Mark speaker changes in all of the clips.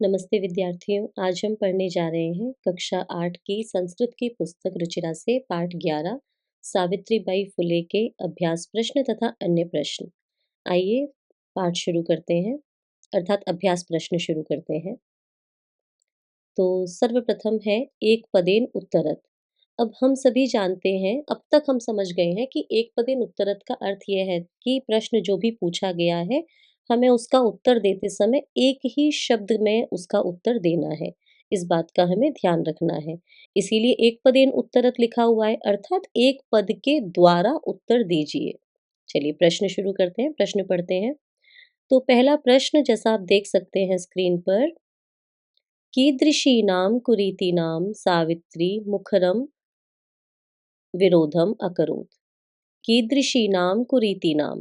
Speaker 1: नमस्ते विद्यार्थियों, आज हम पढ़ने जा रहे हैं कक्षा 8 की संस्कृत की पुस्तक रुचिरा से पाठ 11 सावित्रीबाई फुले के अभ्यास प्रश्न तथा अन्य प्रश्न। आइए पाठ शुरू करते हैं, अर्थात अभ्यास प्रश्न शुरू करते हैं। तो सर्वप्रथम है एक पदेन उत्तरत। अब हम सभी जानते हैं, अब तक हम समझ गए हैं कि एक पदेन उत्तरत का अर्थ यह है कि प्रश्न जो भी पूछा गया है, हमें उसका उत्तर देते समय एक ही शब्द में उसका उत्तर देना है। इस बात का हमें ध्यान रखना है। इसीलिए एक पदेन उत्तरत लिखा हुआ है, अर्थात एक पद के द्वारा उत्तर दीजिए। चलिए प्रश्न शुरू करते हैं, प्रश्न पढ़ते हैं। तो पहला प्रश्न जैसा आप देख सकते हैं स्क्रीन पर, कीदृशीनां कुरीतीनां सावित्री मुखरं विरोधम अकरोत्। कीदृशीनां कुरीतीनां,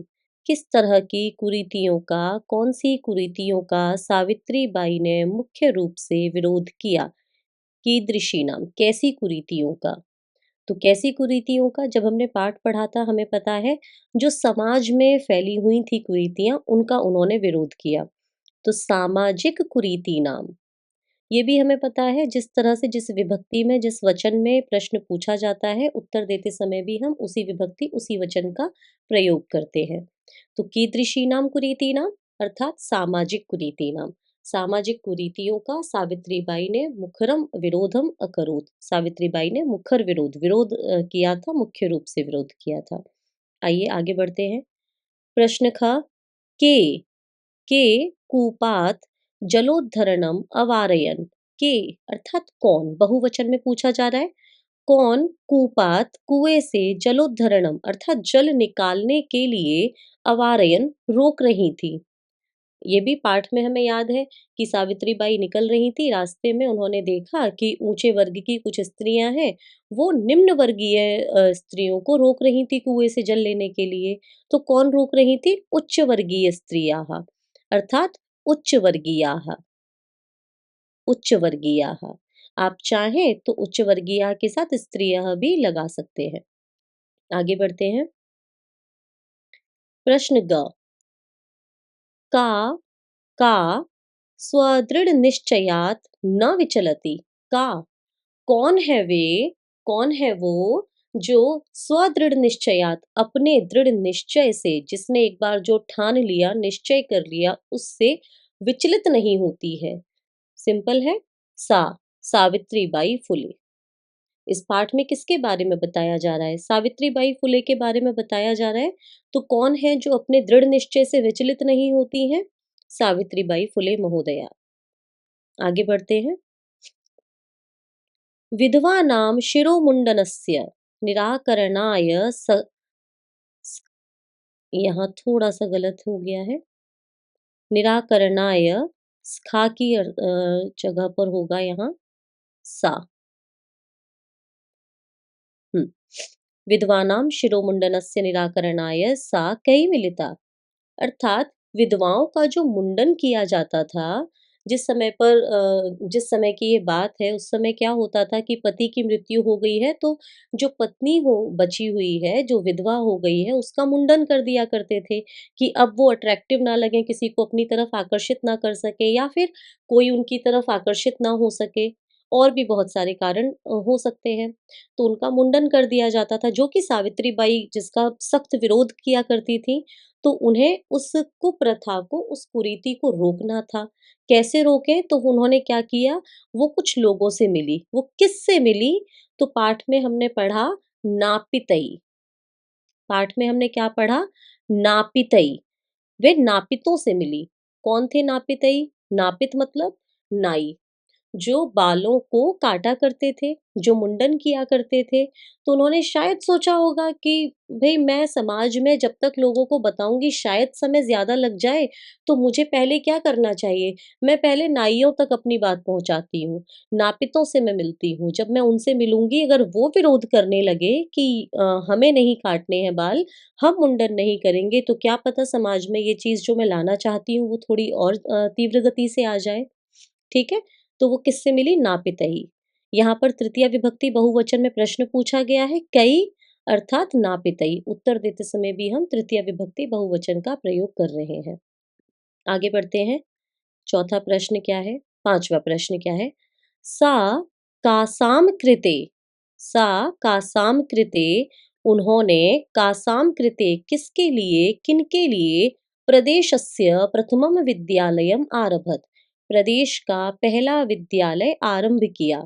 Speaker 1: किस तरह की कुरीतियों का, कौन सी कुरीतियों का सावित्री बाई ने मुख्य रूप से विरोध किया। कीदृशीनां, कैसी कुरीतियों का। तो कैसी कुरीतियों का, जब हमने पाठ पढ़ा था हमें पता है जो समाज में फैली हुई थी कुरीतियां, उनका उन्होंने विरोध किया। तो सामाजिक कुरीति नाम, ये भी हमें पता है जिस तरह से जिस विभक्ति में जिस वचन में प्रश्न पूछा जाता है, उत्तर देते समय भी हम उसी विभक्ति उसी वचन का प्रयोग करते हैं। तो कीदृशीनाम कुरीतीनाम अर्थात सामाजिक कुरीतीनाम, सामाजिक कुरीतियों का सावित्रीबाई ने मुखरम विरोधम अकरोत, सावित्रीबाई ने मुखर विरोध विरोध किया था, मुख्य रूप से विरोध किया था। आइए आगे बढ़ते हैं। प्रश्न ख, के के कूपात जलोद्धरणम अवारयन। के अर्थात कौन, बहुवचन में पूछा जा रहा है। कौन कूपात कुएं से जलोद्धरणम अर्थात जल निकालने के लिए अवारयन रोक रही थी। ये भी पाठ में हमें याद है कि सावित्रीबाई निकल रही थी, रास्ते में उन्होंने देखा कि ऊंचे वर्ग की कुछ स्त्रियां हैं, वो निम्न वर्गीय स्त्रियों को रोक रही थी कुएं से जल लेने के लिए। तो कौन रोक रही थी, उच्च वर्गीय स्त्रियां, अर्थात उच्च वर्गीयाः, उच्च वर्गीयाः। आप चाहें तो उच्च वर्गीय के साथ स्त्रियः भी लगा सकते हैं। आगे बढ़ते हैं। प्रश्न ग, का का स्वदृढ़ निश्चयात न विचलति। का कौन है वे, कौन है वो जो स्वदृढ़ निश्चयात अपने दृढ़ निश्चय से, जिसने एक बार जो ठान लिया, निश्चय कर लिया, उससे विचलित नहीं होती है। सिंपल है, सावित्रीबाई फुले। इस पाठ में किसके बारे में बताया जा रहा है, सावित्रीबाई फुले के बारे में बताया जा रहा है। तो कौन है जो अपने दृढ़ निश्चय से विचलित नहीं होती हैं, सावित्रीबाई फुले महोदया। आगे बढ़ते हैं। विधवा नाम शिरोमुंडनस्य निराकरणाय यहाँ थोड़ा सा गलत हो गया है, निराकरणाय स्खा की जगह पर होगा यहाँ सा। विधवानाम शिरोमुंडनस्य निराकरणाय सा कई मिलिता, अर्थात विधवाओं का जो मुंडन किया जाता था, जिस समय पर जिस समय की ये बात है, उस समय क्या होता था कि पति की मृत्यु हो गई है, तो जो पत्नी हो बची हुई है, जो विधवा हो गई है, उसका मुंडन कर दिया करते थे कि अब वो अट्रैक्टिव ना लगे, किसी को अपनी तरफ आकर्षित ना कर सके, या फिर कोई उनकी तरफ आकर्षित ना हो सके। और भी बहुत सारे कारण हो सकते हैं। तो उनका मुंडन कर दिया जाता था, जो कि सावित्रीबाई जिसका सख्त विरोध किया करती थी। तो उन्हें उस कुप्रथा को, उस कुरीति को रोकना था। कैसे रोके, तो उन्होंने क्या किया, वो कुछ लोगों से मिली। वो किससे मिली, तो पाठ में हमने पढ़ा नापितई। पाठ में हमने क्या पढ़ा, नापितई। वे नापितों से मिली। कौन थे नापितई, नापित मतलब नाई, जो बालों को काटा करते थे, जो मुंडन किया करते थे। तो उन्होंने शायद सोचा होगा कि भई मैं समाज में जब तक लोगों को बताऊँगी शायद समय ज़्यादा लग जाए, तो मुझे पहले क्या करना चाहिए? मैं पहले नाइयों तक अपनी बात पहुँचाती हूँ, नापितों से मैं मिलती हूँ। जब मैं उनसे मिलूँगी, अगर वो विरोध करने लगे कि हमें नहीं काटने हैं बाल, हम मुंडन नहीं करेंगे, तो क्या पता समाज में ये चीज़ जो मैं लाना चाहती हूँ वो थोड़ी और तीव्र गति से आ जाए। ठीक है? तो वो किससे मिली, नापितई। यहाँ पर तृतीया विभक्ति बहुवचन में प्रश्न पूछा गया है, कई अर्थात नापितई। उत्तर देते समय भी हम तृतीया विभक्ति बहुवचन का प्रयोग कर रहे हैं। आगे बढ़ते हैं। चौथा प्रश्न क्या है, 5वां प्रश्न क्या है? सा कासाम कृते, सा कासाम कृते, उन्होंने कासाम कृते किसके लिए, किनके लिए प्रदेशस्य प्रथमम विद्यालयम आरभत, प्रदेश का पहला विद्यालय आरंभ किया।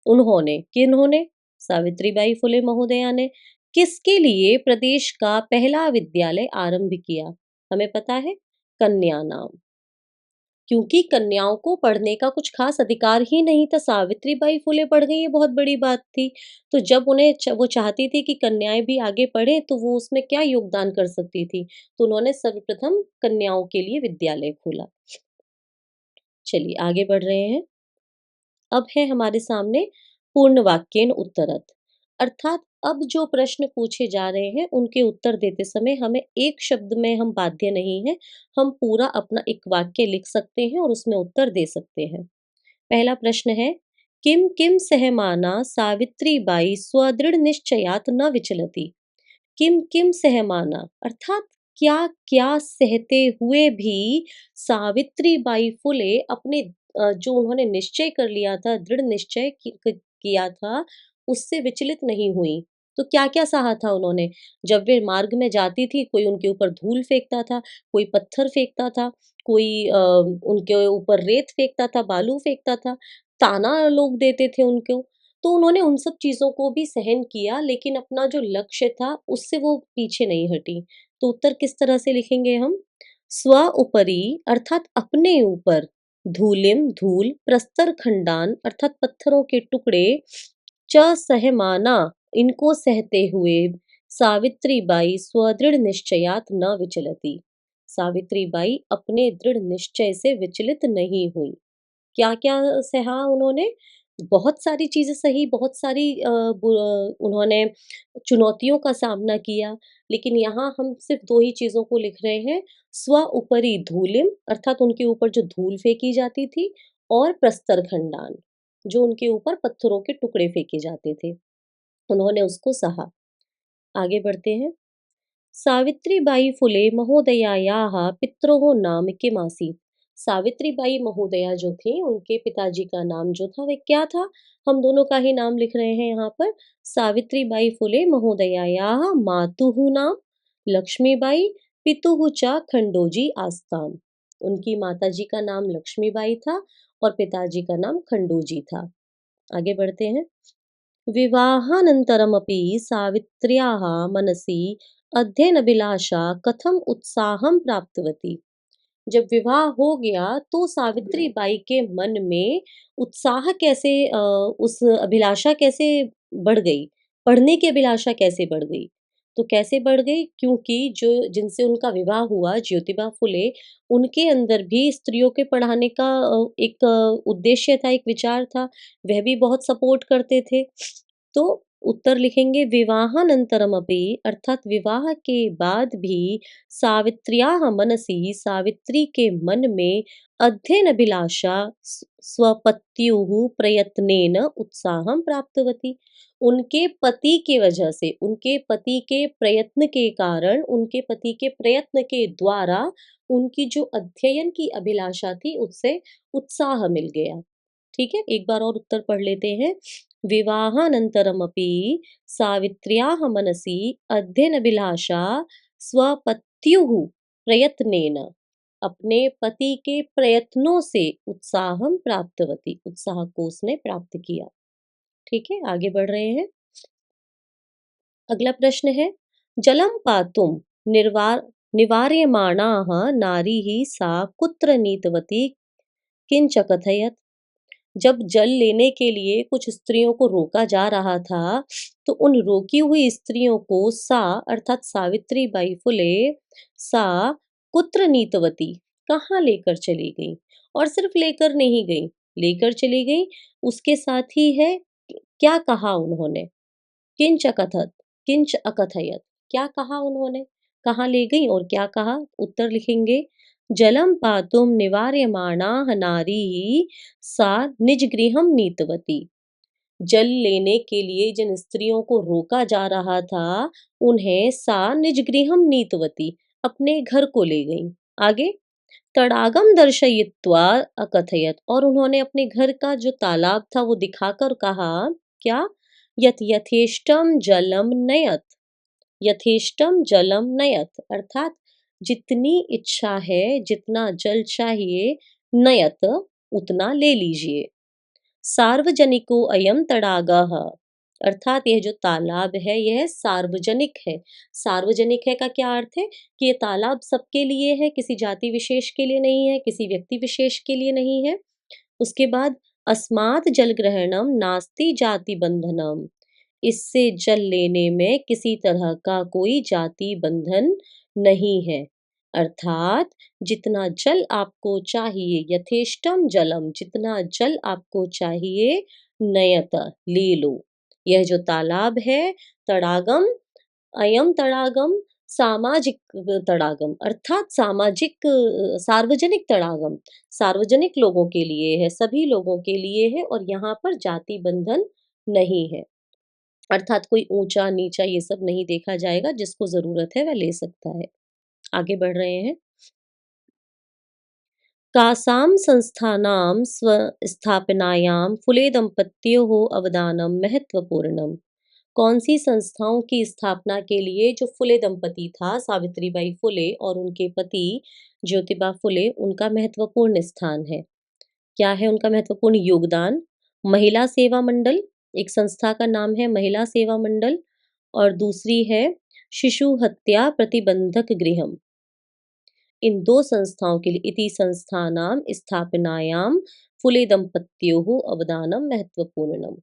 Speaker 1: उन्होंने, किन्होंने? सावित्रीबाई फुले महोदया ने। किसके लिए प्रदेश का पहला विद्यालय आरंभ किया? हमें पता है, कन्या नाम। क्योंकि कन्याओं को पढ़ने का कुछ खास अधिकार ही नहीं था, सावित्रीबाई फुले पढ़ गई, ये बहुत बड़ी बात थी। तो जब वो चाहती थी कि कन्याएं भी आगे पढ़ें, तो वो उसमें क्या योगदान कर सकती थी? तो उन्होंने सर्वप्रथम कन्याओं के लिए विद्यालय खोला। चलिए आगे बढ़ रहे हैं। अब है हमारे सामने पूर्ण वाक्यन उत्तरत, अर्थात अब जो प्रश्न पूछे जा रहे हैं उनके उत्तर देते समय हमें एक शब्द में हम बाध्य नहीं है, हम पूरा अपना एक वाक्य लिख सकते हैं और उसमें उत्तर दे सकते हैं। पहला प्रश्न है, किम किम सहमाना सावित्रीबाई स्वदृढ़ निश्चयात न विचलती। किम किम सहमाना अर्थात क्या क्या सहते हुए भी सावित्रीबाई फुले अपने जो उन्होंने निश्चय कर लिया था, दृढ़ निश्चय किया था, उससे विचलित नहीं हुई। तो क्या क्या सहा था उन्होंने? जब वे मार्ग में जाती थी, कोई उनके ऊपर धूल फेंकता था, कोई पत्थर फेंकता था, कोई उनके ऊपर रेत फेंकता था, बालू फेंकता था, ताना लोग देते थे उनको, तो उन्होंने उन सब चीज़ों को भी सहन किया, लेकिन अपना जो लक्ष्य था उससे वो पीछे नहीं हटी। तो उत्तर किस तरह से लिखेंगे हम? स्व उपरि अर्थात अपने ऊपर, धूलिम धूल, प्रस्तर खंडान अर्थात पत्थरों के टुकड़े, च सहमाना इनको सहते हुए, सावित्रीबाई स्वदृढ़ निश्चयात न विचलती। सावित्रीबाई अपने दृढ़ निश्चय से विचलित नहीं हुई। क्या-क्या सहा उन्होंने? बहुत सारी चीज़ें सही, बहुत सारी उन्होंने चुनौतियों का सामना किया, लेकिन यहाँ हम सिर्फ़ 2 ही चीज़ों को लिख रहे हैं, स्व उपरि धूलिम अर्थात उनके ऊपर जो धूल फेंकी जाती थी और प्रस्तर खंडान, जो उनके ऊपर पत्थरों के टुकड़े फेंके जाते थे, उन्होंने उसको सहा। आगे बढ़ते हैं। सावित्रीबाई फुले महोदयायाः पित्रोः नाम किमासीत्। सावित्रीबाई महोदया जो थी, उनके पिताजी का नाम जो था वह क्या था? हम दोनों का ही नाम लिख रहे हैं यहाँ पर। सावित्रीबाई फुले महोदयायाः मातुः नाम लक्ष्मीबाई, पितुः च खंडोजी आस्ताम। उनकी माताजी का नाम लक्ष्मीबाई था और पिताजी का नाम खंडोजी था। आगे बढ़ते हैं। विवाहानन्तरमपि सावित्र्याः मनसि अध्ययनाभिलाषा कथम उत्साहं प्राप्तवती। जब विवाह हो गया तो सावित्री बाई के मन में उत्साह कैसे उस अभिलाषा कैसे बढ़ गई? पढ़ने की अभिलाषा कैसे बढ़ गई? तो कैसे बढ़ गई? क्योंकि जो जिनसे उनका विवाह हुआ ज्योतिबा फुले, उनके अंदर भी स्त्रियों के पढ़ाने का एक उद्देश्य था, एक विचार था। वह भी बहुत सपोर्ट करते थे। तो उत्तर लिखेंगे विवाहानंतरमपि अर्थात विवाह के बाद भी सावित्र्याः मनसि सावित्री के मन में अध्ययन अभिलाषा स्वपत्युः प्रयत्नेन उत्साहं प्राप्तवती। उनके पति के वजह से, उनके पति के प्रयत्न के कारण, उनके पति के प्रयत्न के द्वारा उनकी जो अध्ययन की अभिलाषा थी उससे उत्साह मिल गया। ठीक है, एक बार और उत्तर पढ़ लेते हैं। विवाहानन्तरमपि सावित्र्याः मनसि अध्ययनाभिलाषा स्वपत्युः प्रयत्नेन अपने पति के प्रयत्नों से उत्साहं प्राप्तवती, उत्साह को उसने प्राप्त किया। ठीक है, आगे बढ़ रहे हैं। अगला प्रश्न है, जलं पातुं निर्वार निवार्यमाणाः नारीः सा कुत्र नीतवती किंच कथयत्। जब जल लेने के लिए कुछ स्त्रियों को रोका जा रहा था, तो उन रोकी हुई स्त्रियों को सा अर्थात सावित्री बाई फुले सा कुत्र नीतवती कहाँ लेकर चली गई? और सिर्फ लेकर नहीं गई, लेकर चली गई, उसके साथ ही है क्या कहा उन्होंने? किंच अकथत, किंच अकथयत, क्या कहा उन्होंने? कहाँ ले गई और क्या कहा? उत्तर लिखेंगे, जलम पातुम निवार्यमाणाः नारीः सा निजगृहं नीतवती। जल लेने के लिए जिन स्त्रियों को रोका जा रहा था, उन्हें सा निजगृहं नीतवती अपने घर को ले गई। आगे तडागम दर्शयित्वा अकथयत, और उन्होंने अपने घर का जो तालाब था वो दिखाकर कहा, क्या? यत यथेष्टम जलम नयत, यथेष्टम जलम नयत, अर्थात जितनी इच्छा है, जितना जल चाहिए, नयत, उतना ले लीजिए। सार्वजनिको अयम तडागः, अर्थात यह जो तालाब है यह सार्वजनिक है। सार्वजनिक है का क्या अर्थ है? कि ये तालाब सबके लिए है, किसी जाति विशेष के लिए नहीं है, किसी व्यक्ति विशेष के लिए नहीं है। उसके बाद अस्मात् जल ग्रहणम नास्ति जाति बंधनम, इससे जल लेने में किसी तरह का कोई जाति बंधन नहीं है। अर्थात जितना जल आपको चाहिए, यथेष्टम जलम, जितना जल आपको चाहिए, नयत, ले लो। यह जो तालाब है, तड़ागम, अयम तड़ागम सामाजिक तड़ागम, अर्थात सामाजिक सार्वजनिक तड़ागम, सार्वजनिक लोगों के लिए है, सभी लोगों के लिए है, और यहाँ पर जाति बंधन नहीं है। अर्थात कोई ऊंचा नीचा ये सब नहीं देखा जाएगा, जिसको जरूरत है वह ले सकता है। आगे बढ़ रहे हैं। कासां संस्थानां स्थापनायां फुले दंपत्योः अवदानम महत्वपूर्णम, कौन सी संस्थाओं की स्थापना के लिए जो फुले दंपति था, सावित्रीबाई फुले और उनके पति ज्योतिबा फुले, उनका महत्वपूर्ण स्थान है? क्या है उनका महत्वपूर्ण योगदान? महिला सेवा मंडल, एक संस्था का नाम है महिला सेवा मंडल, और दूसरी है शिशु हत्या प्रतिबंधक गृहम। इन दो संस्थाओं के लिए इति संस्थानाम स्थापनायां फुले दंपत्योः अवदानम महत्वपूर्णम,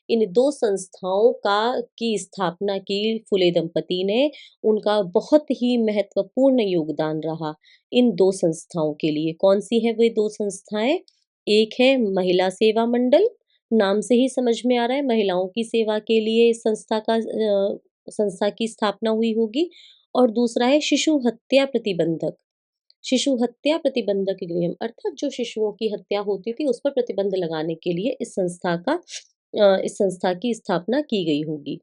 Speaker 1: इन दो संस्थाओं का की स्थापना की फुले दंपति ने, उनका बहुत ही महत्वपूर्ण योगदान रहा इन दो संस्थाओं के लिए। कौन सी है वे दो संस्थाएं? एक है महिला सेवा मंडल, नाम से ही समझ में आ रहा है महिलाओं की सेवा के लिए इस संस्था की स्थापना हुई होगी, और दूसरा है शिशु हत्या प्रतिबंधक, शिशु हत्या प्रतिबंधक गृह, अर्थात जो शिशुओं की हत्या होती थी उस पर प्रतिबंध लगाने के लिए इस संस्था की स्थापना की गई होगी।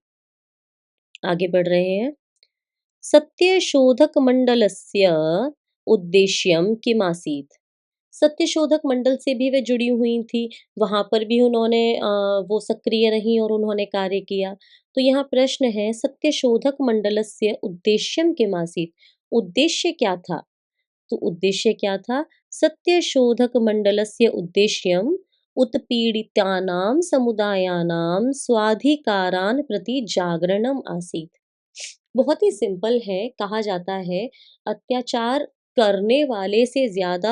Speaker 1: आगे बढ़ रहे हैं। सत्यशोधक मंडलस्य उद्देश्यम किमासीत, सत्यशोधक मंडल से भी वे जुड़ी हुई थी, वहां पर भी उन्होंने वो सक्रिय रही और उन्होंने कार्य किया। तो यहाँ प्रश्न है, सत्यशोधक मंडलस्य उद्देश्यम किमासीत, उद्देश्य क्या था? तो उद्देश्य क्या था? सत्यशोधक मंडलस्य उद्देश्यम उत्पीड़ितानां समुदायानां स्वाधिकारान् प्रति जागरणम आसीत्। बहुत ही सिंपल है, कहा जाता है अत्याचार करने वाले से ज्यादा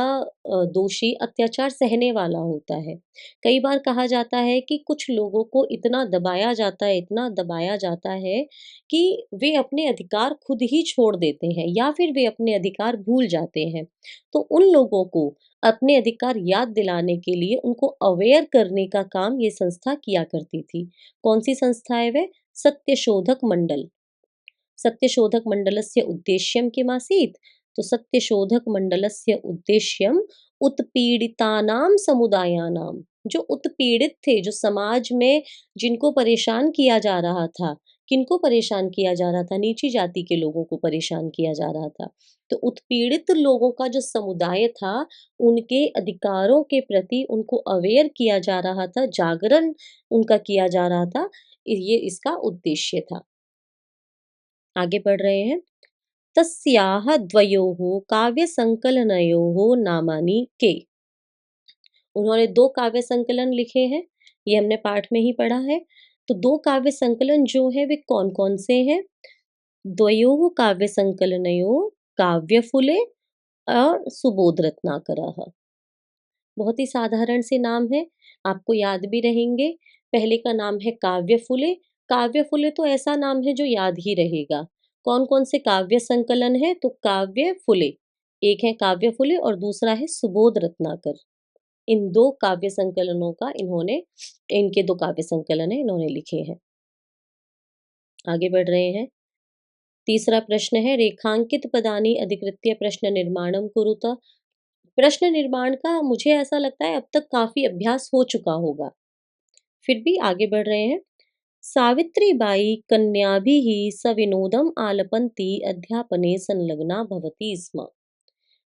Speaker 1: दोषी अत्याचार सहने वाला होता है। कई बार कहा जाता है कि कुछ लोगों को इतना दबाया जाता है, इतना दबाया जाता है कि वे अपने अधिकार खुद ही छोड़ देते हैं या फिर वे अपने अधिकार भूल जाते हैं। तो उन लोगों को अपने अधिकार याद दिलाने के लिए उनको अवेयर करने का काम ये संस्था किया करती थी। कौन सी संस्था है वह? सत्यशोधक मंडल। सत्यशोधक मंडलस्य उद्देश्यं किमासीत्? तो सत्यशोधक मंडलस्य उद्देश्यम उत्पीड़ितानां समुदायानां, जो उत्पीड़ित थे, जो समाज में जिनको परेशान किया जा रहा था, किनको परेशान किया जा रहा था? नीची जाति के लोगों को परेशान किया जा रहा था। तो उत्पीड़ित लोगों का जो समुदाय था, उनके अधिकारों के प्रति उनको अवेयर किया जा रहा था, जागरण उनका किया जा रहा था, ये इसका उद्देश्य था। आगे बढ़ रहे हैं। तस्याः द्वयोः काव्यसंकलनयोः नामानि के, उन्होंने दो काव्य संकलन लिखे हैं, ये हमने पाठ में ही पढ़ा है। तो दो काव्य संकलन जो है वे कौन कौन से हैं? द्वयोः काव्य संकलनयोः काव्यफुले और सुबोध रत्नाकरः। बहुत ही साधारण से नाम है, आपको याद भी रहेंगे। पहले का नाम है काव्य फुले। काव्य फुले तो ऐसा नाम है जो याद ही रहेगा। कौन कौन से काव्य संकलन है? तो काव्य फुले, एक है काव्य फुले और दूसरा है सुबोध रत्नाकर। इन दो काव्य संकलनों का इनके दो काव्य संकलन है, इन्होंने लिखे हैं। आगे बढ़ रहे हैं। तीसरा प्रश्न है, रेखांकित पदानि अधिकृत्य प्रश्न निर्माणम कुरुत। प्रश्न निर्माण का मुझे ऐसा लगता है अब तक काफी अभ्यास हो चुका होगा, फिर भी आगे बढ़ रहे हैं। सावित्रीबाई कन्याभिः सविनोदम आलपन्ती अध्यापने संलग्ना भवति स्म।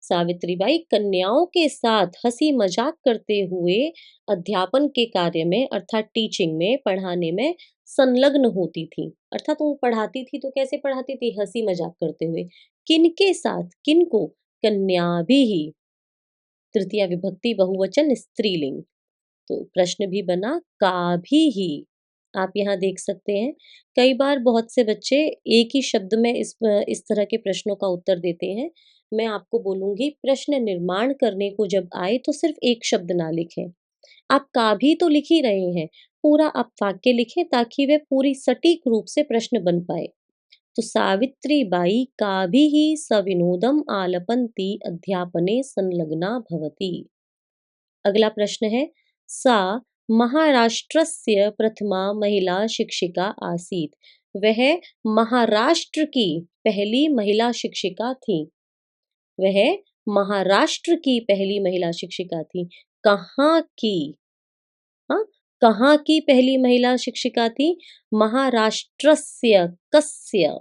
Speaker 1: सावित्रीबाई कन्याओं के साथ हंसी मजाक करते हुए अध्यापन के कार्य में अर्थात टीचिंग में, पढ़ाने में संलग्न होती थी। अर्थात वो पढ़ाती थी तो कैसे पढ़ाती थी? हंसी मजाक करते हुए। किनके साथ? किनको? कन्या भी ही। तृतीया विभक्ति बहुवचन स्त्रीलिंग। तो प्रश्न भी बना का भी ही। आप यहाँ देख सकते हैं कई बार बहुत से बच्चे एक ही शब्द में इस तरह के प्रश्नों का उत्तर देते हैं। मैं आपको बोलूंगी प्रश्न निर्माण करने को जब आए तो सिर्फ एक शब्द ना लिखें। आप का भी तो लिख ही रहे हैं, पूरा आप वाक्य लिखें ताकि वे पूरी सटीक रूप से प्रश्न बन पाए। तो सावित्री बाई काभिः सविनोदम आलपन्ति अध्यापने संलग्ना भवति। अगला प्रश्न है सा महाराष्ट्रस्य प्रथमा महिला शिक्षिका आसीत्। वह महाराष्ट्र की पहली महिला शिक्षिका थी। वह महाराष्ट्र की पहली महिला शिक्षिका थी। कहाँ की? हाँ, कहाँ की पहली महिला शिक्षिका थी? महाराष्ट्रस्य। कस्य?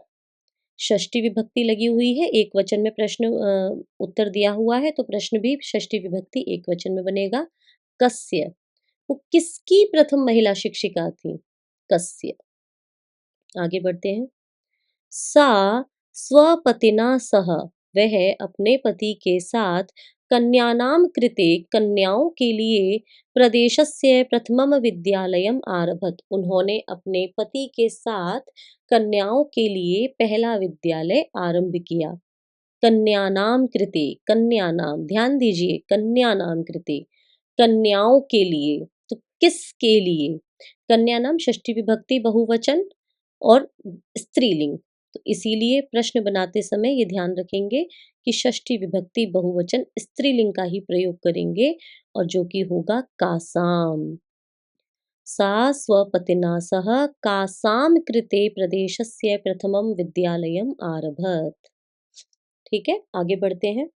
Speaker 1: षष्ठी विभक्ति लगी हुई है, एक वचन में प्रश्न उत्तर दिया हुआ है तो प्रश्न भी षष्ठी विभक्ति एक वचन में बनेगा। कस्य? वो किसकी प्रथम महिला शिक्षिका थी? कस्य। आगे बढ़ते हैं। सा स्वपतिना सह। वह अपने पति के साथ कन्यानां कृते कन्याओं के लिए प्रदेशस्य प्रथमम विद्यालयम आरभत। उन्होंने अपने पति के साथ कन्याओं के लिए पहला विद्यालय आरंभ किया। कन्यानाम कृते, कन्यानाम, ध्यान दीजिए, कन्यानाम कृते, कन्याओं के लिए। तो किसके लिए? कन्यानाम षष्ठी विभक्ति बहुवचन और स्त्रीलिंग। तो इसीलिए प्रश्न बनाते समय ये ध्यान रखेंगे कि षष्ठी विभक्ति बहुवचन स्त्रीलिंग का ही प्रयोग करेंगे और जो कि होगा कासाम। सा स्वपतिना सह कासाम कृते प्रदेशस्य प्रथमम विद्यालयम आरभत। ठीक है, आगे बढ़ते हैं।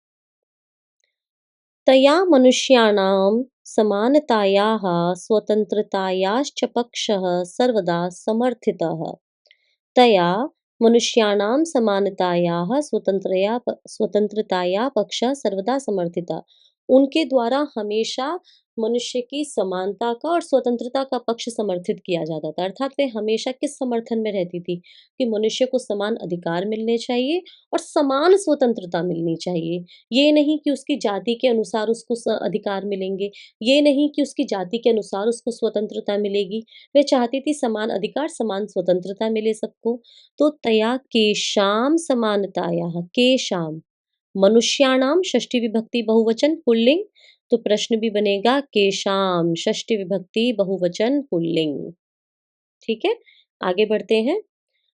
Speaker 1: तया मनुष्याणां समानतायाः स्वतन्त्रतायाश्च पक्षः सर्वदा समर्थितः। तया मनुष्याणां समानतायाः स्वतन्त्रताया पक्षः सर्वदा समर्थितः। उनके द्वारा हमेशा मनुष्य की समानता का और स्वतंत्रता का पक्ष समर्थित किया जाता था। अर्थात वे हमेशा किस समर्थन में रहती थी? कि मनुष्य को समान अधिकार मिलने चाहिए और समान स्वतंत्रता मिलनी चाहिए। ये नहीं कि उसकी जाति के अनुसार उसको अधिकार मिलेंगे, ये नहीं कि उसकी जाति के अनुसार उसको स्वतंत्रता मिलेगी। वे चाहती थी समान अधिकार, समान स्वतंत्रता मिले सबको। तो तया केषां समानतायाः, केषां, मनुष्याणाम षष्ठी विभक्ति बहुवचन पुल्लिंग। तो प्रश्न भी बनेगा केशाम, षष्ठी विभक्ति बहुवचन पुल्लिंग। ठीक है, आगे बढ़ते हैं।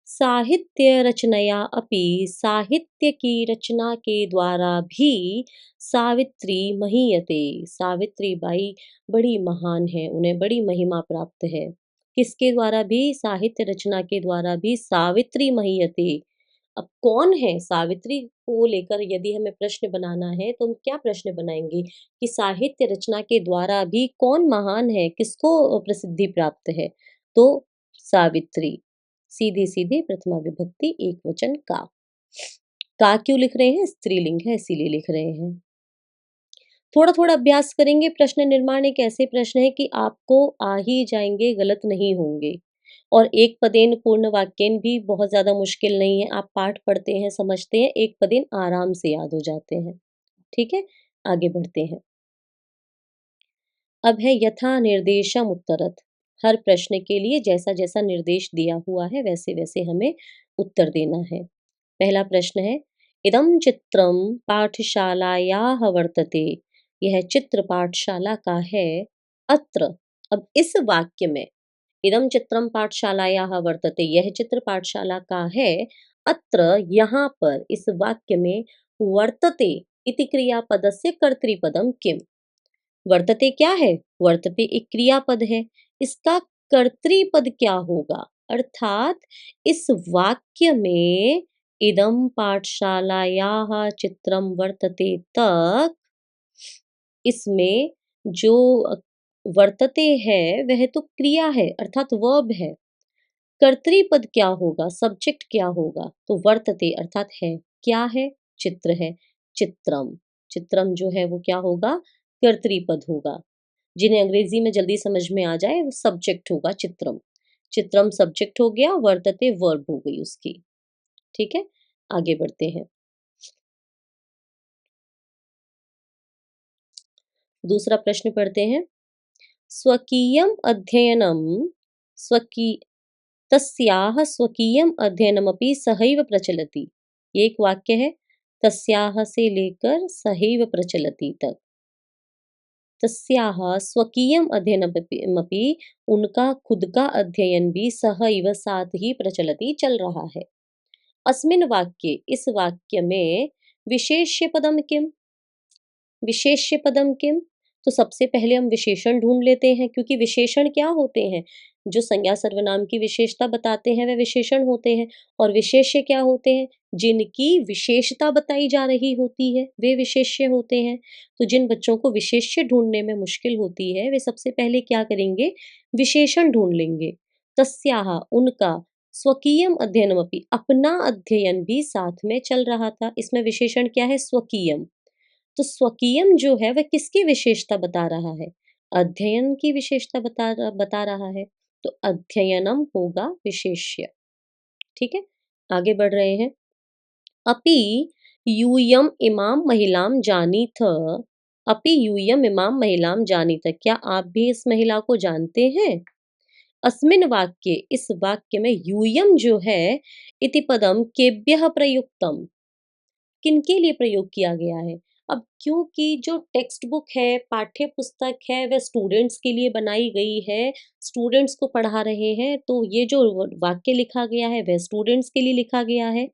Speaker 1: साहित्य रचनया अपि, साहित्य की रचना के द्वारा भी सावित्री महीयते। सावित्री बाई बड़ी महान है, उन्हें बड़ी महिमा प्राप्त है। किसके द्वारा भी? साहित्य रचना के द्वारा भी सावित्री महीयते। अब कौन है सावित्री को लेकर यदि हमें प्रश्न बनाना है तो हम क्या प्रश्न बनाएंगे कि साहित्य रचना के द्वारा भी कौन महान है, किसको प्रसिद्धि प्राप्त है? तो सावित्री। सीधी सीधी प्रथमा विभक्ति एक वचन का। का क्यों लिख रहे हैं? स्त्रीलिंग है इसीलिए लिख रहे हैं। थोड़ा थोड़ा अभ्यास करेंगे। प्रश्न निर्माण एक ऐसे प्रश्न है कि आपको आ ही जाएंगे, गलत नहीं होंगे। और एक पदेन पूर्ण वाक्यन भी बहुत ज्यादा मुश्किल नहीं है। आप पाठ पढ़ते हैं, समझते हैं, एक पदेन आराम से याद हो जाते हैं। ठीक है, आगे बढ़ते हैं। अब है यथा निर्देशम उत्तरत। हर प्रश्न के लिए जैसा जैसा निर्देश दिया हुआ है वैसे वैसे हमें उत्तर देना है। पहला प्रश्न है इदम चित्रम पाठशालायाः वर्तते। यह चित्र पाठशाला का है। अत्र, अब इस वाक्य में इदम चित्रम पाठशालायाः वर्तते, यह चित्र पाठशाला का है। अत्र, यहाँ पर इस वाक्य में वर्तते इति क्रियापदस्य कर्तृपदम किम। वर्तते क्या है? वर्तते एक क्रियापद है, इसका कर्तृपद क्या होगा? अर्थात इस वाक्य में इदम पाठशालायाः चित्रम वर्तते तक इसमें जो वर्तते है वह तो क्रिया है अर्थात वर्ब है। कर्तृपद क्या होगा? सब्जेक्ट क्या होगा? तो वर्तते अर्थात है। क्या है? चित्र है। चित्रम। चित्रम जो है वो क्या होगा, कर्तृपद होगा। जिन्हें अंग्रेजी में जल्दी समझ में आ जाए वो सब्जेक्ट होगा चित्रम। चित्रम सब्जेक्ट हो गया, वर्तते वर्ब हो गई उसकी। ठीक है, आगे बढ़ते हैं। दूसरा प्रश्न पढ़ते हैं। स्वकीयम अध्ययनम स्वकी तस्याः स्वकीयम अध्ययनमपि सहैव प्रचलति। ये एक वाक्य है, तस्याः से लेकर सहैव प्रचलति तक। तस्याः स्वकीयम अध्ययनमपि, उनका खुद का अध्ययन भी सहैव साथ ही प्रचलति चल रहा है। अस्मिन् वाक्ये, इस वाक्य में विशेष्य पदम किम, विशेष्य पदम किम, तो सबसे पहले हम विशेषण ढूंढ लेते हैं, क्योंकि विशेषण क्या होते हैं, जो संज्ञा सर्वनाम की विशेषता बताते हैं वह विशेषण होते हैं। और विशेष्य क्या होते हैं, जिनकी विशेषता बताई जा रही होती है वे विशेष्य होते हैं। तो जिन बच्चों को विशेष्य ढूंढने में मुश्किल होती है वे सबसे पहले क्या करेंगे, विशेषण ढूंढ लेंगे। तस्याह, उनका, स्वकीयम अध्ययनमपि, अपना अध्ययन भी साथ में चल रहा था। इसमें विशेषण क्या है, स्वकीयम। तो स्वकीयम जो है वह किसकी विशेषता बता रहा है, अध्ययन की विशेषता बता रहा है। तो अध्ययनम होगा विशेष्य। ठीक है, आगे बढ़ रहे हैं। अपि यूयम इमाम महिलाम जानीथ, अपि यूयम इमाम महिलाम जानीथ, क्या आप भी इस महिला को जानते हैं। अस्मिन वाक्ये, इस वाक्य में यूयम जो है इति पदम केभ्यः प्रयुक्तम, किनके लिए प्रयोग किया गया है। अब क्योंकि जो टेक्स्ट बुक है, पाठ्य पुस्तक है, वह स्टूडेंट्स के लिए बनाई गई है, स्टूडेंट्स को पढ़ा रहे हैं, तो ये जो वाक्य लिखा गया है वह स्टूडेंट्स के लिए लिखा गया है।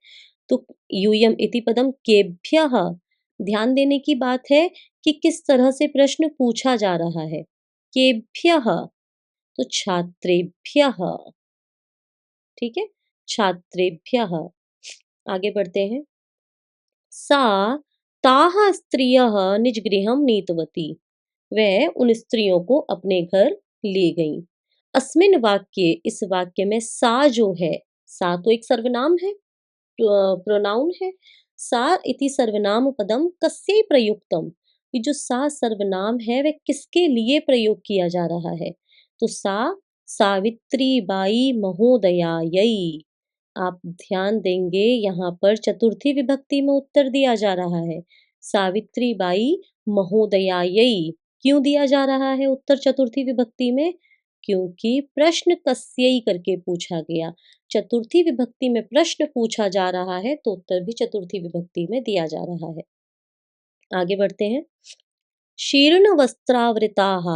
Speaker 1: तो यूयम इति पदम केभ्यः, ध्यान देने की बात है कि किस तरह से प्रश्न पूछा जा रहा है। केभ्यः, तो छात्रेभ्यः। ठीक है, छात्रेभ्यः। आगे बढ़ते हैं। सा ताः स्त्रियः निजगृहं नीतवती, वह उन स्त्रियों को अपने घर ले गईं। अस्मिन वाक्ये, इस वाक्य में सा जो है, सा तो एक सर्वनाम है, प्रोनाउन है। सा इति सर्वनाम पदम कस्यै प्रयुक्तम, ये जो सा सर्वनाम है वह किसके लिए प्रयोग किया जा रहा है। तो सा सावित्री बाई महोदयायै। आप ध्यान देंगे यहाँ पर चतुर्थी विभक्ति में उत्तर दिया जा रहा है, सावित्री बाई महोदयायै। क्यों दिया जा रहा है उत्तर चतुर्थी विभक्ति में, क्योंकि प्रश्न कस्यै करके पूछा गया। चतुर्थी विभक्ति में प्रश्न पूछा जा रहा है तो उत्तर भी चतुर्थी विभक्ति में दिया जा रहा है। आगे बढ़ते हैं। शीर्ण वस्त्रावृताः,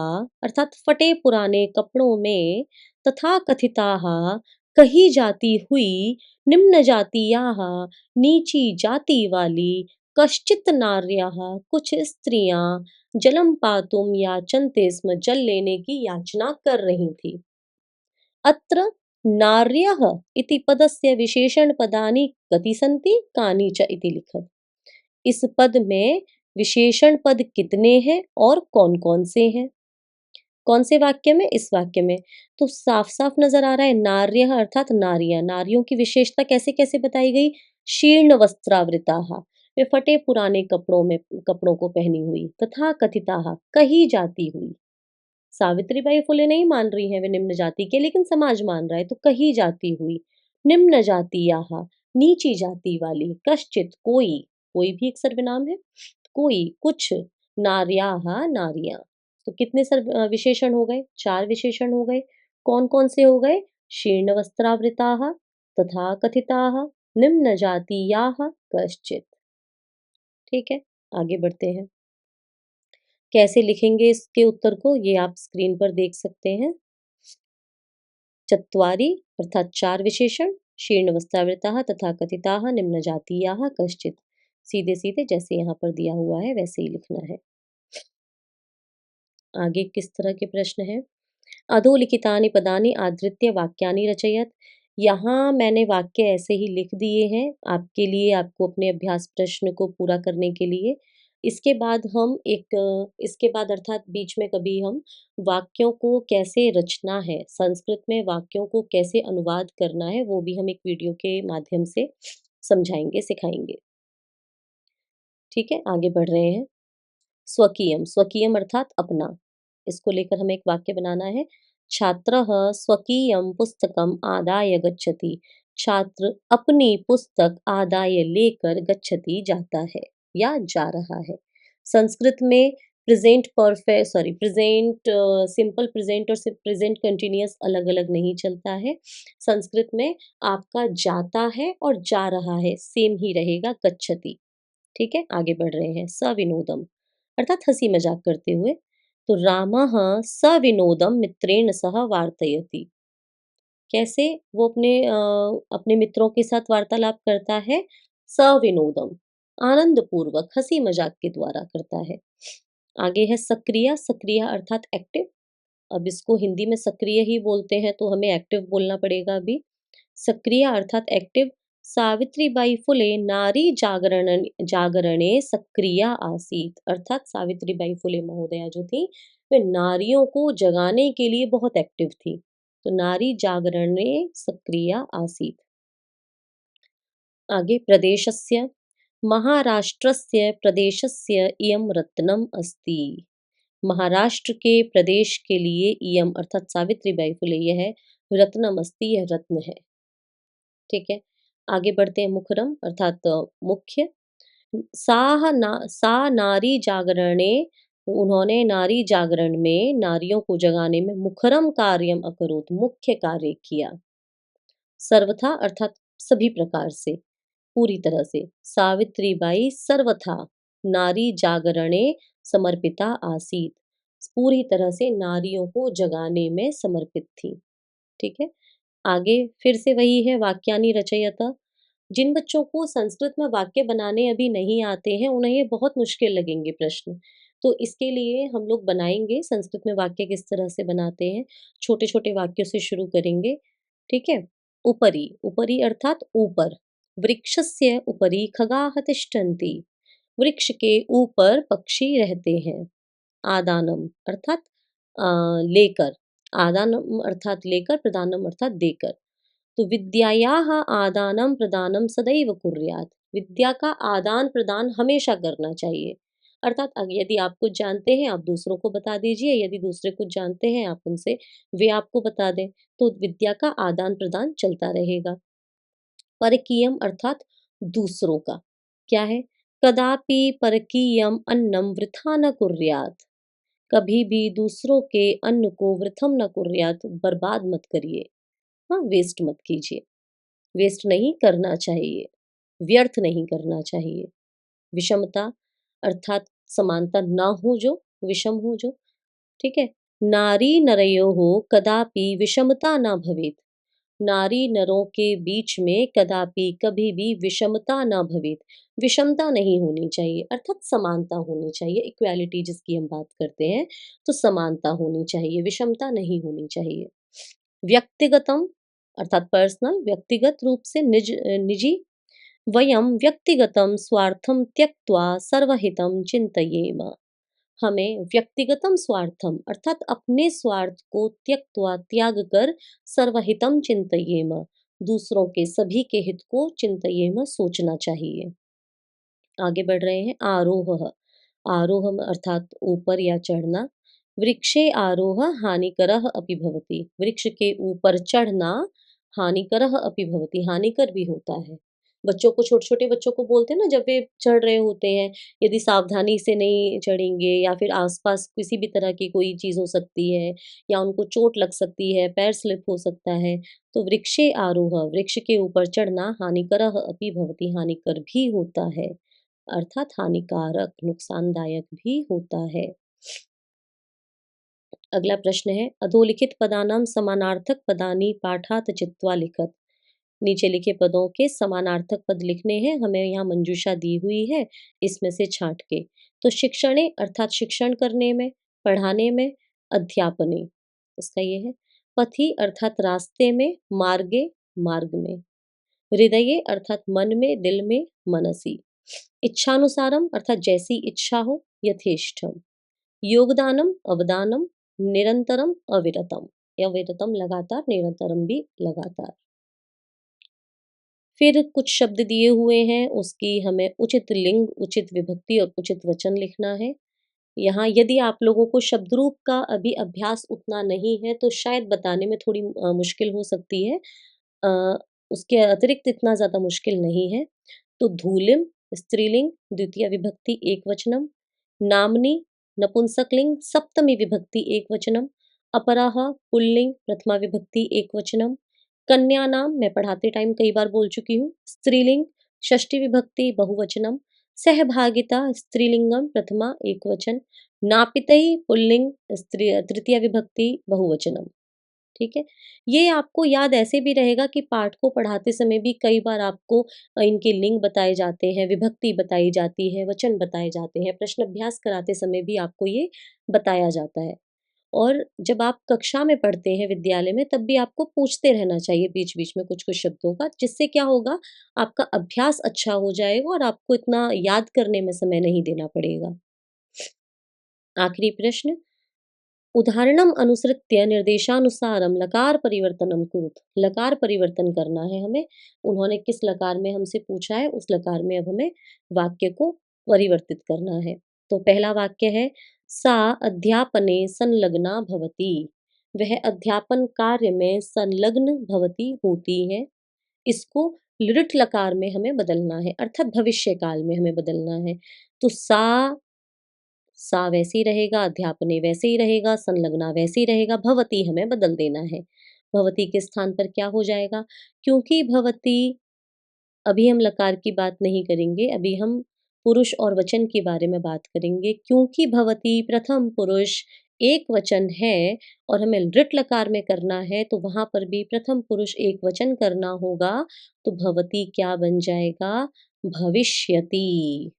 Speaker 1: अर्थात फटे पुराने कपड़ों में, तथा कथिताः, कही जाती हुई, निम्न जातीयाः, नीची जाति वाली, कश्चित नार्याः, कुछ स्त्रियां, जलम पातुम याचन्ते स्म, जल लेने की याचना कर रही थी। अत्र नार्यः इति पदस्य विशेषण पदानि कति सन्ति, कानि च इति लिखत। इस पद में विशेषण पद कितने हैं और कौन कौन से हैं। कौन से वाक्य में, इस वाक्य में। तो साफ साफ नजर आ रहा है, नार्यः अर्थात नारियां, नारियों की विशेषता कैसे कैसे बताई गई, शीर्ण वस्त्रावृताः, वे फटे पुराने कपड़ों में, कपड़ों को पहनी हुई, तथा कथिताः, कही जाती हुई। सावित्रीबाई फुले नहीं मान रही हैं वे निम्न जाति के, लेकिन समाज मान रहा है, तो कही जाती हुई। निम्न जातीयाः, नीची जाति वाली, कश्चित कोई, कोई भी एक सर्वनाम है, कोई, कुछ, नार्याः, नारियां। तो कितने विशेषण हो गए, 4 विशेषण हो गए। कौन कौन से हो गए, शीर्ण वस्त्रावृताः, तथा कथिताः, निम्न जातीयाः, कश्चित। ठीक है, आगे बढ़ते हैं। कैसे लिखेंगे इसके उत्तर को, ये आप स्क्रीन पर देख सकते हैं। चत्वारि अर्थात 4 विशेषण, शीर्ण वस्त्रावृताः, तथा कथिताः, निम्न जातीयाः, कश्चित। सीधे सीधे जैसे यहाँ पर दिया हुआ है वैसे ही लिखना है। आगे किस तरह के प्रश्न हैं। अधोलिखितानि पदानि आधृत्य वाक्यानि रचयत। यहाँ मैंने वाक्य ऐसे ही लिख दिए हैं आपके लिए, आपको अपने अभ्यास प्रश्न को पूरा करने के लिए। इसके बाद हम इसके बाद अर्थात बीच में कभी हम वाक्यों को कैसे रचना है, संस्कृत में वाक्यों को कैसे अनुवाद करना है, वो भी हम एक वीडियो के माध्यम से समझाएंगे, सिखाएंगे। ठीक है, आगे बढ़ रहे हैं। स्वकीयम, स्वकीयम अर्थात अपना। इसको लेकर हमें एक वाक्य बनाना है। छात्रः स्वकीयम पुस्तकम आदाय गच्छति। छात्र अपनी पुस्तक आदाय लेकर गच्छति जाता है या जा रहा है। संस्कृत में present perfect present simple present और प्रेजेंट कंटिन्यूअस अलग अलग नहीं चलता है। संस्कृत में आपका जाता है और जा रहा है सेम ही रहेगा, गच्छति। ठीक है, आगे बढ़ रहे हैं। सविनोदम अर्थात हंसी मजाक करते हुए। तो रामः सविनोदम मित्रेण सह वार्तयति। कैसे वो अपने मित्रों के साथ वार्तालाप करता है? सविनोदम, आनंद पूर्वक हंसी मजाक के द्वारा करता है। आगे है सक्रिय, सक्रिय अर्थात एक्टिव। अब इसको हिंदी में सक्रिय ही बोलते हैं तो हमें एक्टिव बोलना पड़ेगा अभी। सक्रिय अर्थात एक्टिव। सावित्रीबाई फुले नारी जागरणे सक्रिय आसीत। अर्थात सावित्रीबाई फुले महोदया जो थी वे नारियों को जगाने के लिए बहुत एक्टिव थी। तो नारी जागरणे सक्रिय आसीत। आगे प्रदेशस्य, महाराष्ट्रस्य प्रदेशस्य इयं रत्नम अस्ति। महाराष्ट्र के प्रदेश के लिए इयम अर्थात सावित्रीबाई फुले यह रत्नम अस्ति, यह रत्न है। ठीक है, आगे बढ़ते हैं। मुखरम अर्थात मुख्य। सा नारी जागरणे, उन्होंने नारी जागरण में नारियों को जगाने में मुखरम कार्यम अकरोत, मुख्य कार्य किया। सर्वथा अर्थात सभी प्रकार से, पूरी तरह से। सावित्रीबाई सर्वथा नारी जागरणे समर्पिता आसीत, पूरी तरह से नारियों को जगाने में समर्पित थी। ठीक है, आगे फिर से वही है, वाक्यानि रचयत। जिन बच्चों को संस्कृत में वाक्य बनाने अभी नहीं आते हैं उन्हें ये बहुत मुश्किल लगेंगे प्रश्न। तो इसके लिए हम लोग बनाएंगे संस्कृत में वाक्य किस तरह से बनाते हैं। छोटे छोटे वाक्यों से शुरू करेंगे। ठीक है, उपरी, उपरी अर्थात ऊपर। वृक्षस्य उपरी खगाः तिष्ठन्ति। वृक्ष के ऊपर पक्षी रहते हैं। आदानम अर्थात लेकर। आदानम अर्थात लेकर, प्रदानम अर्थात देकर। तो विद्यायाः आदानं प्रदानं सदैव कुर्यात्। विद्या का आदान प्रदान हमेशा करना चाहिए। अर्थात यदि आप कुछ जानते हैं आप दूसरों को बता दीजिए, यदि दूसरे कुछ जानते हैं आप उनसे वे आपको बता दें। तो विद्या का आदान प्रदान चलता रहेगा। परकीयम अर्थात दूसरों का। क्या है? कदापि परकीयम अन्नम वृथा न कुर्यात्। कभी भी दूसरों के अन्न को वृथम न कुर्यात्, बर्बाद मत करिए। हाँ, वेस्ट मत कीजिए। वेस्ट नहीं करना चाहिए, व्यर्थ नहीं करना चाहिए। विषमता अर्थात समानता ना हो जो, विषम हो जो। ठीक है, नारी नरयोः कदापि विषमता ना भवेत्। नारी नरों के बीच में कदापि कभी भी विषमता ना भवेत्। विषमता नहीं होनी चाहिए अर्थात समानता होनी चाहिए। इक्वालिटी जिसकी हम बात करते हैं, तो समानता होनी चाहिए, विषमता नहीं होनी चाहिए। व्यक्तिगतम अर्थात पर्सनल, व्यक्तिगत रूप से निजी। वयम व्यक्तिगतम स्वार्थम त्यक्त्वा सर्वहितम चिंतयेम। हमें व्यक्तिगतम स्वार्थम अर्थात अपने स्वार्थ को त्यक्त्वा त्याग कर सर्वहितम चिंतयेम, दूसरों के सभी के हित को चिंतयेम सोचना चाहिए। आगे बढ़ रहे हैं। आरोह, आरोह अर्थात ऊपर या चढ़ना। वृक्षे आरोह हानिकरः अपि भवति। वृक्ष के ऊपर चढ़ना हानिकरः अपि भवति, हानिकर भी होता है। बच्चों को, छोटे छोटे बच्चों को बोलते हैं ना, जब वे चढ़ रहे होते हैं, यदि सावधानी से नहीं चढ़ेंगे या फिर आसपास किसी भी तरह की कोई चीज हो सकती है या उनको चोट लग सकती है, पैर स्लिप हो सकता है। तो वृक्षे आरोह, वृक्ष के ऊपर चढ़ना हानिकरः अपि भवति, हानिकर भी होता है अर्थात हानिकारक, नुकसानदायक भी होता है। अगला प्रश्न है, अधोलिखित पदानाम समानार्थक पदानि पाठात चित्वा लिखत। नीचे लिखे पदों के समानार्थक पद लिखने हैं, हमें यहाँ मंजूषा दी हुई है, इसमें से छांट के। तो शिक्षणे अर्थात शिक्षण करने में, पढ़ाने में। अध्यापने इसका ये है। पथि अर्थात रास्ते में, मार्गे मार्ग में। हृदये अर्थात मन में, दिल में, मनसी। इच्छानुसारम अर्थात जैसी इच्छा हो, यथेष्टम। योगदानम अवदानम, निरंतरम अविरतम, या विरतम लगातार, निरंतरम भी लगातार। फिर कुछ शब्द दिए हुए हैं, उसकी हमें उचित लिंग, उचित विभक्ति और उचित वचन लिखना है। यहाँ यदि आप लोगों को शब्द रूप का अभी अभ्यास उतना नहीं है, तो शायद बताने में थोड़ी मुश्किल हो सकती है। अ, उसके अतिरिक्त इतना ज़्यादा मुश्किल नहीं है। तो धूलिम स्त्रीलिंग, द्वितीय विभक्ति एकवचनम, नाम्नी नपुंसकलिंग, सप्तमी विभक्ति एकवचनम, अपराः पुल्लिंग, प्रथमा विभक्ति एकवचनम, कन्या नाम मैं पढ़ाते टाइम कई बार बोल चुकी हूँ, स्त्रीलिंग, षष्ठी विभक्ति बहुवचनम, सहभागिता स्त्रीलिंगम प्रथमा एकवचन, नापितई पुल्लिंग स्त्री तृतीय विभक्ति बहुवचनम। ठीक है? ये आपको याद ऐसे भी रहेगा कि पाठ को पढ़ाते समय भी कई बार आपको इनके लिंग बताए जाते हैं, विभक्ति बताई जाती है, वचन बताए जाते हैं, प्रश्न अभ्यास कराते समय भी आपको ये बताया जाता है। और जब आप कक्षा में पढ़ते हैं विद्यालय में, तब भी आपको पूछते रहना चाहिए बीच-बीच में कुछ-कुछ शब्दों का, जिससे क्या होगा, आपका अभ्यास अच्छा हो जाएगा और आपको इतना याद करने में समय नहीं देना पड़ेगा। आखिरी प्रश्न, उदाहरणम अनुसृत्य निर्देशानुसारम लकार परिवर्तनम कुरुत। लकार परिवर्तन करना है हमें। उन्होंने किस लकार में हमसे पूछा है, उस लकार में अब हमें वाक्य को परिवर्तित करना है। तो पहला वाक्य है, सा अध्यापने संलग्ना भवति। वह अध्यापन कार्य में संलग्न भवति होती है। इसको लिट लकार में हमें बदलना है, अर्थात भविष्य काल में हमें बदलना है। तो सा वैसे ही रहेगा, अध्यापने वैसे ही रहेगा, संलग्ना वैसे ही रहेगा, भवति हमें बदल देना है। भवति के स्थान पर क्या हो जाएगा? क्योंकि भवति, अभी हम लकार की बात नहीं करेंगे, अभी हम पुरुष और वचन के बारे में बात करेंगे। क्योंकि भवति प्रथम पुरुष एक वचन है और हमें लृट लकार में करना है, तो वहाँ पर भी प्रथम पुरुष एक वचन करना होगा, तो भवति क्या बन जाएगा? भविष्यति।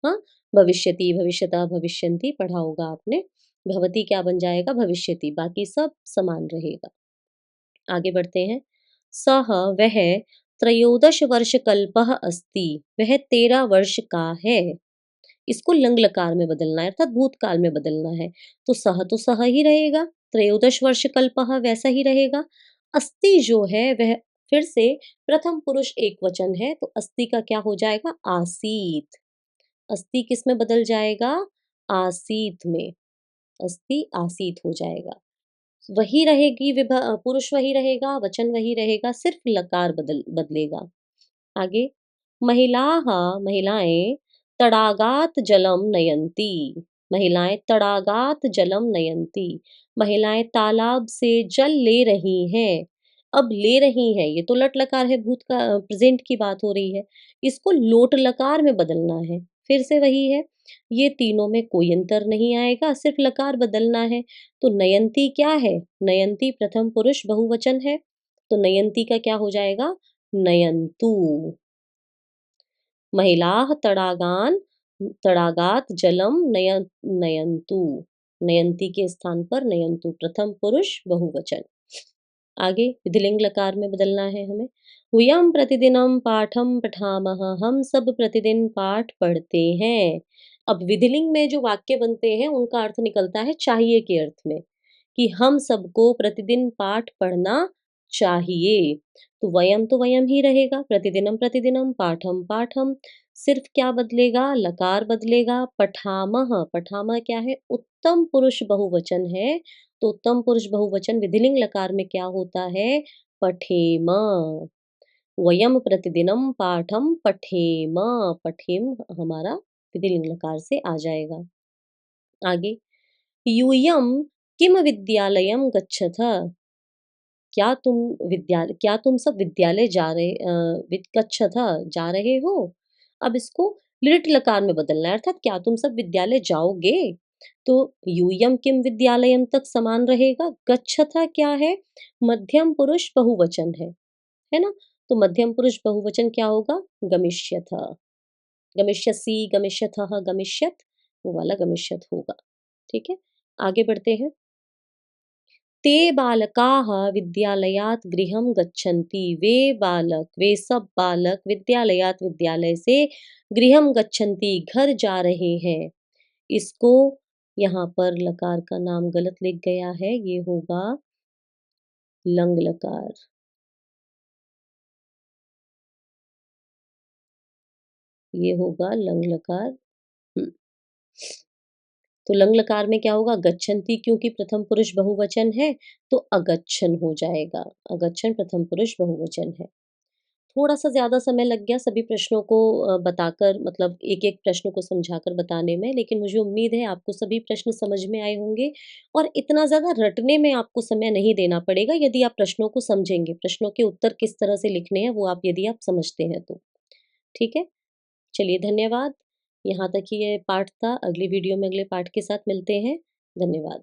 Speaker 1: हाँ, भविष्यति, भविष्यता, भविष्यन्ति पढ़ा होगा आपने। भवति क्या बन जाएगा? भविष्यति, बाकी सब समान रहेगा। आगे बढ़ते हैं। सः वह त्रयोदश वर्षकल्पः अस्ति। वह 13 वर्ष का है। इसको लंग लकार में बदलना है, अर्थात भूतकाल में बदलना है। तो सः ही रहेगा, त्रयोदश वर्षकल्पः वैसा ही रहेगा। अस्ति जो है वह फिर से प्रथम पुरुष एकवचन है, तो अस्ति का क्या हो जाएगा? आसीत। अस्ति किस में बदल जाएगा? आसीत में। अस्ति आसीत हो जाएगा। वही रहेगी पुरुष वही रहेगा, वचन वही रहेगा, सिर्फ लकार बदलेगा। आगे, महिलाः महिलाएं तड़ागात जलम नयन्ति। महिलाएं तड़ागात जलम नयन्ति। महिलाएं तालाब से जल ले रही हैं। अब ले रही हैं, ये तो लट लकार है, भूत का प्रेजेंट की बात हो रही है। इसको लोट लकार में बदलना है। फिर से वही है, ये तीनों में कोई अंतर नहीं आएगा, सिर्फ लकार बदलना है। तो नयंती क्या है? नयंती प्रथम पुरुष बहुवचन है, तो नयंती का क्या हो जाएगा? नयंतु। महिलाः तड़ागात जलम नयन्तु। नयन्ति के स्थान पर नयन्तु प्रथम पुरुष बहुवचन। आगे विधिलिंग लकार में बदलना है हमें। वयम प्रतिदिनम पाठम पठामः। हम सब प्रतिदिन पाठ पढ़ते हैं। अब विधिलिंग में जो वाक्य बनते हैं उनका अर्थ निकलता है चाहिए के अर्थ में, कि हम सबको प्रतिदिन पाठ पढ़ना चाहिए। तो वयम ही रहेगा, प्रतिदिनम प्रतिदिनम, पाठम पाठम। सिर्फ क्या बदलेगा? लकार बदलेगा। पठामह, पठामह क्या है? उत्तम पुरुष बहुवचन है, तो उत्तम पुरुष बहुवचन विधिलिंग लकार में क्या होता है? पठेम। वयम प्रतिदिनम पाठम पठेम। पठेम हमारा विधिलिंग लकार से आ जाएगा। आगे, यूयम किम विद्यालयम गच्छथ। क्या तुम सब विद्यालय गच्छथ जा रहे हो। अब इसको लिट लकार में बदलना है, अर्थात क्या तुम सब विद्यालय जाओगे। तो यूयम किम विद्यालयम तक समान रहेगा। गच्छथ क्या है? मध्यम पुरुष बहुवचन है ना। तो मध्यम पुरुष बहुवचन क्या होगा? गमिष्यथ। गमिष्यसि, गमिष्यथः, गमिष्यत, वो वाला गमिष्यत होगा। ठीक है, आगे बढ़ते हैं। ते बालकाः विद्यालयात् गृहं गच्छन्ति। वे सब बालक विद्यालयात् विद्यालय से गृहं गच्छन्ति घर जा रहे हैं। इसको यहाँ पर लकार का नाम गलत लिख गया है, ये होगा लंग लकार। ये होगा लंग लकार। हुँ। तो लंग लकार में क्या होगा? गच्छन्ति, क्योंकि प्रथम पुरुष बहुवचन है, तो अगच्छन हो जाएगा। अगच्छन प्रथम पुरुष बहुवचन है। थोड़ा-सा ज़्यादा समय लग गया सभी प्रश्नों को बताकर, मतलब एक-एक प्रश्न को समझाकर बताने में, लेकिन मुझे उम्मीद है आपको सभी प्रश्न समझ में आए होंगे और इतना ज़्यादा रटने में आपको समय नहीं देना पड़ेगा यदि आप प्रश्नों को समझेंगे। प्रश्नों के उत्तर किस तरह से लिखने हैं वो आप यदि आप समझते हैं तो। ठीक है? चलिए धन्यवाद। यहाँ तक ही ये पाठ था। अगली वीडियो में अगले पाठ के साथ मिलते हैं। धन्यवाद।